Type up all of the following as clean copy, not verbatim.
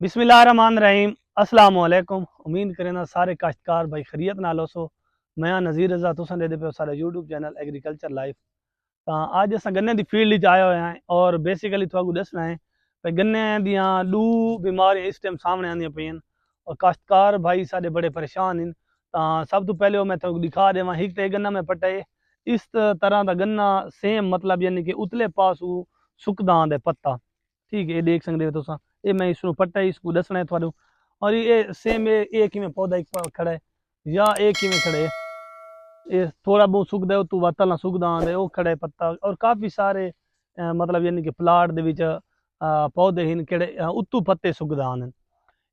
बिस्मिल्लाहिर्रहमानिर्रहीम। अस्सलाम वालेकुम। उम्मीद करें सारे काश्तकार भाई खैरियत नाल हो। मैं नज़ीर रज़ा तुसां दे पे सारा यूट्यूब चैनल एग्रीकल्चर लाइफ। अज अस गन्ने की फील्ड आए हुए हैं और बेसिकली थोड़ा दसना है भाई गन्ने दियाँ दू बीमारियां इस टाइम सामने आंदियां पईयां और काश्तकार भाई सारे बड़े परेशान हैं। सब तो पहले मैं थोड़ा दिखा देव एक तो गन्ना में पट्टा है इस तरह का गन्ना सेम मतलब यानी कि उतले पासू सुकदा आंदा पत्ता। ठीक है, ये देख सकते हो तुसा। ये मैं इसको पट्टा इसको दसना है थोड़ा। और ये सेम एक ही में पौधा एक खड़ा है या एक ही में खड़े है। ये थोड़ा बहुत सुकदा है तो वातल सुकदा आंदा वो खड़ा है पत्ता और काफ़ी सारे मतलब यानी कि प्लाट दे विच पौधे हैं केड़े उत्तू पत्ते सुकदा आंदे।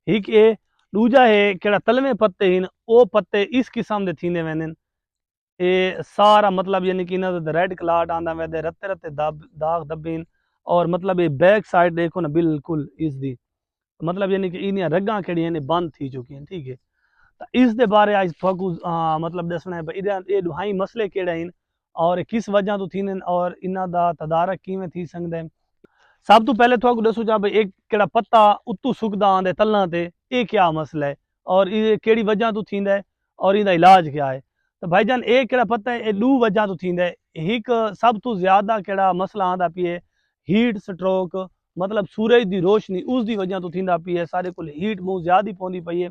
एक ये दूजा है केड़ा तलवे पत्ते हैं वो पत्ते इस किस्म के थींदे वेंदे। ये सारा मतलब यानी कि इन्हां दा रेड क्लाट आंदा वेंदे रत्ते रत्ते दाग दब्बे और मतलब ये बैक साइड देखो ना बिल्कुल इसदी मतलब यानी कि इन रगां केड़ियां ने बंद थी चुकी हैं। ठीक है, तो इस दे बारे आज थोकू मतलब दसना है भाई ये दुहाई मसले केड़े हैं और किस वजह तो थींदे और इन्हां दा तदारक किवें थी सकदा है। सब तो पहले थोड़ा दसो जा भाई एक केड़ा पत्ता उत्तू सुकदा आंदे तलना ते ये क्या मसला है और ये केड़ी वजह तो थींदा है और इहदा इलाज क्या है। तो भाईजान ये केड़ा पत्ता है ये दू वजह तो थींदा है। एक सब तो ज्यादा केड़ा मसला आंदा पिए हीट स्ट्रोक मतलब सूरज की रोशनी उसकी वजह तो थींदा पिए सारे को हीट बहुत ज्यादा ही पौंदी पई है।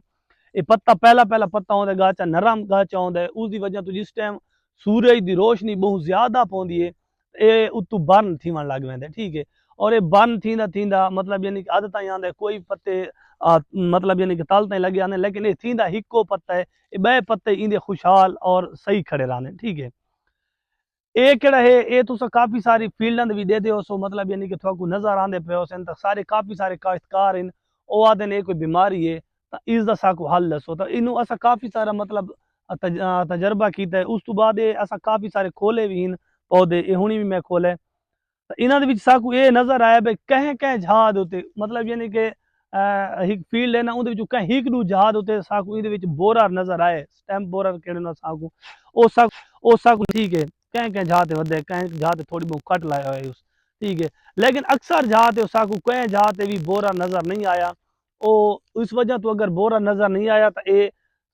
ये पत्ता पहला पहला पत्ता होंदा गाचा नरम गाचा होंदा है उसकी वजह तो जिस टाइम सूरज की रोशनी बहुत ज्यादा पौंदी है ये उत्तू बर्न थीवण लग वेंदे। ठीक है, और ये बर्न थींदा थींदा मतलब यानी कि अध ताईं आंदा कोई पत्ते मतलब यानी कि तल ताईं लगे आंदे लेकिन ये थींदा हिक्को पत्ता है ये बे पत्ते इंदे खुशहाल और सही खड़े रहंदे। ठीक है, ये केड़ा है ये तुस काफ़ी सारी फील्डां दे भी दे दियो सो मतलब यानी कि थोड़ा नज़र आंदे पे सन तो सारे काफ़ी सारे काश्तकार हैं वो आखदे ने कोई बीमारी है तो इसका साकू हल दसो। तो इनू असा काफ़ी सारा मतलब तजर्बा किया है उस तो बाद ये असा काफ़ी सारे खोले भी हैं पौधे ये हुणी भी मैं खोले तो इन्हां दे विच साकू ये नज़र आया भाई कहें कहें जहाज होते मतलब यानी कि एक फील्ड है ना उहदे विचों कहें एक दू जहाज होते साकू इहदे विच बोरर नज़र आए स्टैम्प बोरर केड़े ना साकू ओ साकू ठीक है कहें कहें जहाज वधे कहें जहाज थोड़ी बहुत कट लाया है उस। ठीक है, लेकिन अक्सर जहाज साकू कहें जहाज भी बोरा नज़र नहीं आया ओ इस वजह तो अगर बोरा नज़र नहीं आया तो ये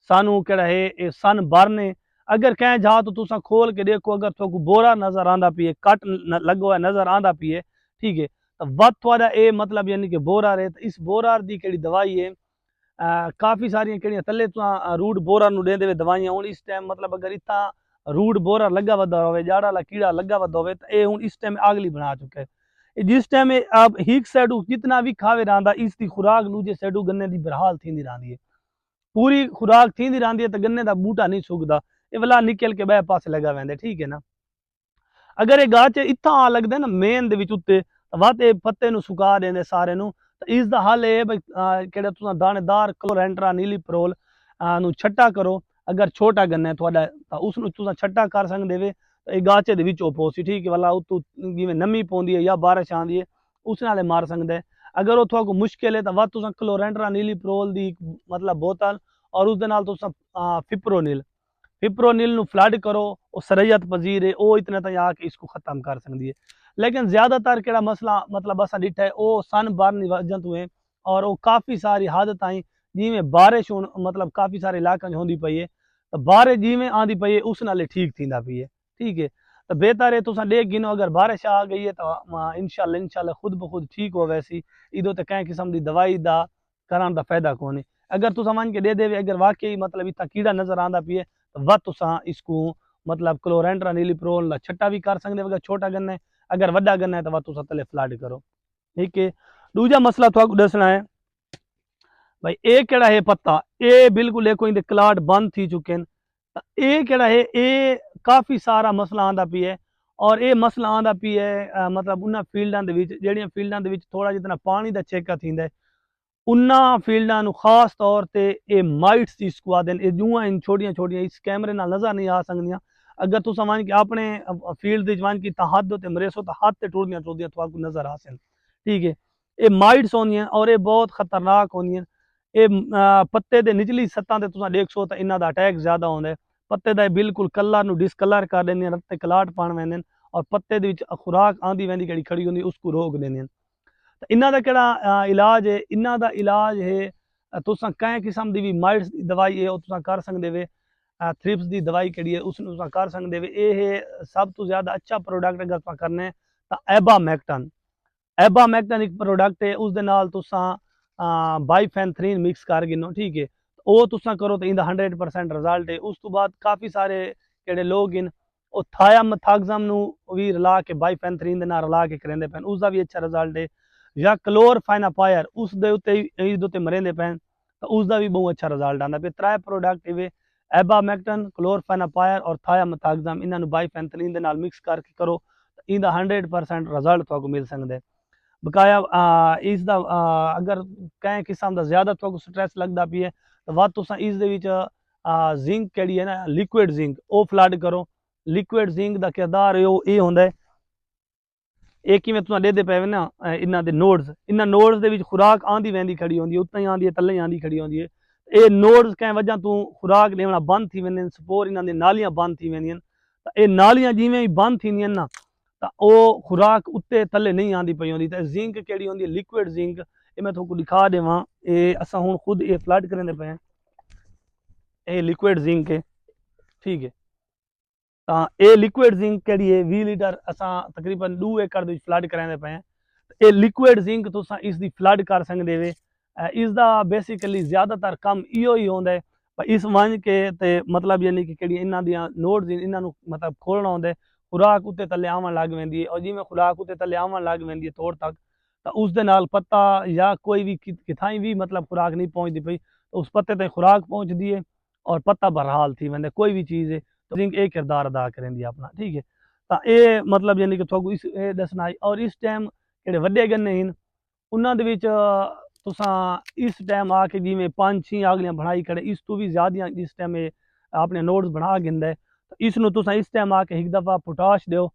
सानू केड़ा है ये सन बरने अगर कहें जहाज तो तुसा खोल के देखो अगर थोकू बोरा नज़र आंदा पिए कट लगो है नज़र आंदा पिए। ठीक है, तो वध थोड़ा ये मतलब यानी कि बोरार है तो इस बोरार दी केड़ी दवाई है काफ़ी सारियां केड़ियां तले तो रूट बोरा नू देंदे वे दवाइयां हुण इस टाइम मतलब अगर इतना रूट बोरा लगा वदा होवे जाड़ा वाला कीड़ा लगा वदा होवे तो ये हुण इस टाइम आगली बना चुका है। जिस टाइम आप हिक साइडू जितना भी खावे रहा इसकी खुराक दूजे साइडू गन्ने की बरहाल थी रही है पूरी खुराक थी रही है तो गन्ने का बूटा नहीं सुकता ये वाला निकल के बह पास लगा वेंदे। ठीक है ना, अगर ये गाच इतना आ लगता ना मेन दे विच उत्ते वत ये पत्ते नु सुका देंदे सारे नु तो इसका हल ये भाई केड़ा तुसा दानेदार क्लोरेंट्रा नीली परोल नु छट्टा करो। अगर छोटा गन्ना है थोड़ा तो उसनु तुसा छट्टा कर सकदे वे तो ये गाचे दे विच पोसी ठीक है वाला उत्तू जिवें नमी पौंदी है या बारिश आंदी है उस नाल मार सकदे। अगर वो थोड़ा मुश्किल है तो वत तुसा क्लोरेंट्रा नीली परोल दी मतलब बोतल और उस दे नाल तुसा फिप्रोनिल फिप्रोनिल नु फ्लड करो और सरयत पजीर है वो इतने तक आके इसको खत्म कर सकती है। लेकिन ज्यादातर केड़ा मसला मतलब असा डिठा है वो सन बर्न वजह तो है और वो काफ़ी सारी हद ताईं जिमें बारिश मतलब काफ़ी सारे इलाकों होंदी पई है तो बारिश जिमें आंदी पई है उस नाले ठीक थींदा पई है। ठीक है, तो बेहतर है तुसा देख गिनो अगर बारिश आ गई है तो इंशाल्लाह इंशाल्लाह खुद ब खुद ठीक हो वैसी इदो तो कहीं किस्म की दवाई दा कराने का फायदा कौन है। अगर तुसा मन के दे देवे अगर वाकई मतलब इतना कीड़ा नजर आंदा पई है तो वह तुसा इसको मतलब क्लोरेंट्रा नीलीप्रोल दा छट्टा भी कर सकदे अगर छोटा गन्ना है अगर वड्डा गन्ना है तो वह तुसा तले फ्लड करो। ठीक है, दूजा मसला थोड़ा दसना है भाई ये केड़ा है पत्ता ये बिल्कुल एक कोई क्लाट बंद थी चुके हैं ये केड़ा है ये काफ़ी सारा मसला आंदा पी है और ये मसला आंदा पी है मतलब उन्हां फील्डां दे विच जेहड़ियां फील्डां दे विच थोड़ा जितना पानी दा छेका थींदा है उन्हां फील्डां नू खास तौर ते ये माइट्स जिसको आखदे ने जुआं इन छोटियां छोटियां इस कैमरे नाल नज़र नहीं आ सकदियां। अगर तुसा मान के अपने फील्ड दे मान की हद ते मरेसो तो हाथ ते टुरदियां टुरदियां थोड़ा नज़र आ सन। ठीक है, ये माइट्स होंदियां और ये बहुत खतरनाक होंदियां ये पत्ते दे निचली सत्तां ते तुसा देखसो तो इन्हां दा अटैक ज़्यादा होंदा है पत्ते दा बिल्कुल कलर नू डिसकलर कर देंदियां रत्ते कलाट पाण वेंदे और पत्ते दे विच खुराक आंदी वेंदी जेहड़ी खड़ी होंदी उसको रोक देंदियां। इन्हां दा केड़ा इलाज है, इन्हां दा इलाज है तुसां कैं किस्म दी भी माइट्स दी दवाई है ओह तुसां कर सकदे वे। थ्रिप्स दी दवाई केड़ी है उसनूं तुसां कर सकदे वे। ये है सब तो ज़्यादा अच्छा प्रोडक्ट अगर तुसां करना है तां एबामैक्टन। एबामैक्टन एक प्रोडक्ट है, उस दे नाल तुसां बाइफेंथ्रीन मिक्स कर गिनो, ठीक है। ਉਹ तुसां करो तो इंदा 100% रिजल्ट है। उस तो बाद काफ़ी सारे ਜਿਹੜੇ ਲੋਕ ਹਨ ਉਹ ਥਾਇਆਮੈਥਾਕਜ਼ਮ ਨੂੰ ਵੀ ਰਲਾ ਕੇ ਬਾਈਫੈਂਥਰੀਨ ਦੇ ਨਾਲ ਰਲਾ ਕੇ ਕਰਿੰਦੇ ਪੈਣ, ਉਸ ਦਾ ਵੀ ਅੱਛਾ ਰਿਜ਼ਲਟ ਹੈ। ਜਾਂ ਕਲੋਰਫਾਈਨਾਪਾਇਰ ਉਸ ਦੇ ਉੱਤੇ ਇਹਦੇ ਉੱਤੇ ਮਰਿੰਦੇ ਪੈਣ ਤਾਂ ਉਸ ਦਾ ਵੀ ਬਹੁਤ ਅੱਛਾ ਰਿਜ਼ਲਟ ਆਉਂਦਾ ਪਿਆ। ਤਰੇ ਪ੍ਰੋਡਕਟ ਇਵੇਂ ਐਬਾਮੈਕਟਨ, ਕਲੋਰਫਾਈਨਾਪਾਇਰ ਔਰ ਥਾਇਆਮੈਥਾਕਜ਼ਮ ਇਹਨਾਂ ਨੂੰ ਬਾਈਫੈਂਥਰੀਨ ਦੇ ਨਾਲ ਮਿਕਸ ਕਰਕੇ ਕਰੋ ਤਾਂ ਇਹਦਾ 100% ਰਿਜ਼ਲਟ ਤੁਹਾਨੂੰ ਮਿਲ ਸਕਦਾ। बकाया इसका अगर कैं किस्म का ज़्यादा तो स्ट्रैस लगता पी है तो वह तुसां इस दे विच जिंक केड़ी है ना लिक्विड जिंक वो फ्लड करो। लिक्विड जिंक का किरदार ये होंदा है ये कि तुसां देदे पे ना इन्हां दे नोड्स, इन्हां नोड्स दे विच खुराक आंदी वहदी खड़ी होंदी है, उत्ते ही आंदी है तले आंदी खड़ी होंदी है। ये नोड्स कैं वजह तू खुराक देना बंद थी वेंदे, स्पोर इन्हां दी नालियां बंद थी वेंदियां। ये नालियां जिवें ही बंद थींदियां ना तो वह खुराक उत्ते थले नहीं आती पई होंदी। तो जिंक केड़ी होंदी है लिक्विड जिंक, ये मैं तुहानू दिखा देवां। ये असां हुण खुद ये फ्लड करेंदे पे हैं, ये लिक्विड जिंक है, ठीक है। तो ये लिक्विड जिंक केड़ी है 20 लीटर असां तकरीबन 2 एकड़ दे फ्लड करेंदे पे हैं। ये लिक्विड जिंक तुसां इसदी फ्लड कर सकदे वे। इसदा बेसिकली ज़्यादातर कम इहो ही होंदा है इस वंज के ते मतलब यानी कि केड़ी इन्हां दियां नोड्स इन्हां नू मतलब खोलना होंदा है। खुराक उत्ते थले आवन लग वेंदी है और जिवें खुराक उत्ते थले आवन लग वेंदी है तोड़ तक तो उस दे नाल पत्ता या कोई भी किथाई भी मतलब खुराक नहीं पहुंचती पई तो उस पत्ते ते खुराक पहुंचती है और पत्ता बरहाल थी वेंदा कोई भी चीज़ है तो जिंक एक किरदार अदा करेंदी है अपना, ठीक है। तो ये मतलब यानी कि तुहानू इस दसना और इस टाइम जेह्ड़े वड्डे गन्ने हैं उन्हां दे विच तुसां इस टाइम आके जिवें 5-6 आगलियां बनाई खड़े इस तो भी ज़्यादा इस टाइम अपने नोड्स बना गिंदा है। तो इसनूं तुसां इस टाइम आके एक दफ़ा पोटाश दो।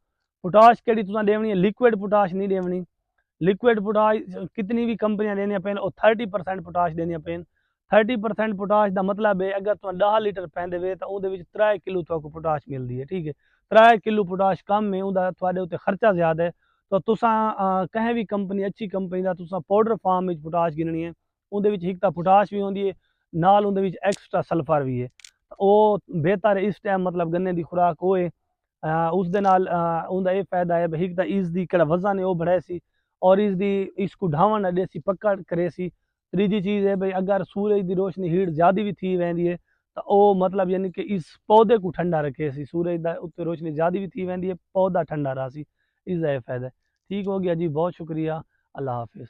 पोटाश केड़ी तुसां देवनी है लिक्विड पोटाश नहीं देवनी। लिक्विड पोटाश कितनी भी कंपनियां देनियां पैन और 30% पोटाश देनियां पैन। 30% पोटाश का मतलब है अगर तुम 10 लीटर पैंदे वे तो वो 3 किलो तुहानू पोटाश मिलती है, ठीक है। 3 किलो पोटाश कम है उहदा तुहाडे उत्ते खर्चा ज़्यादा है। तो तुसां कहीं भी कंपनी अच्छी कंपनी का तुसां पाउडर फॉर्म में पोटाश गिननी है उहदे विच एक तो पोटाश भी होंदी है नाल उहदे विच एक्स्ट्रा सल्फर भी है। वो बेहतर है इस टाइम मतलब गन्ने की खुराक वो है। उस दे नाल उहदा ये फायदा है भाई एक तो इसकी केड़ा वजन है वो बढ़े सी और इसकी इसको ढावन न देसी पक्का करे सी। तीजी चीज़ है भाई अगर सूरज की रोशनी हीट ज़्यादा भी थी वेंदी है तो वो मतलब यानी कि इस पौधे को ठंडा रखे सी। सूरज का उत्ते रोशनी ज़्यादा भी थी वेंदी है पौधा ठंडा रहा सी, इसका ये फायदा है। ठीक हो गया जी, बहुत शुक्रिया, अल्लाह हाफिज़।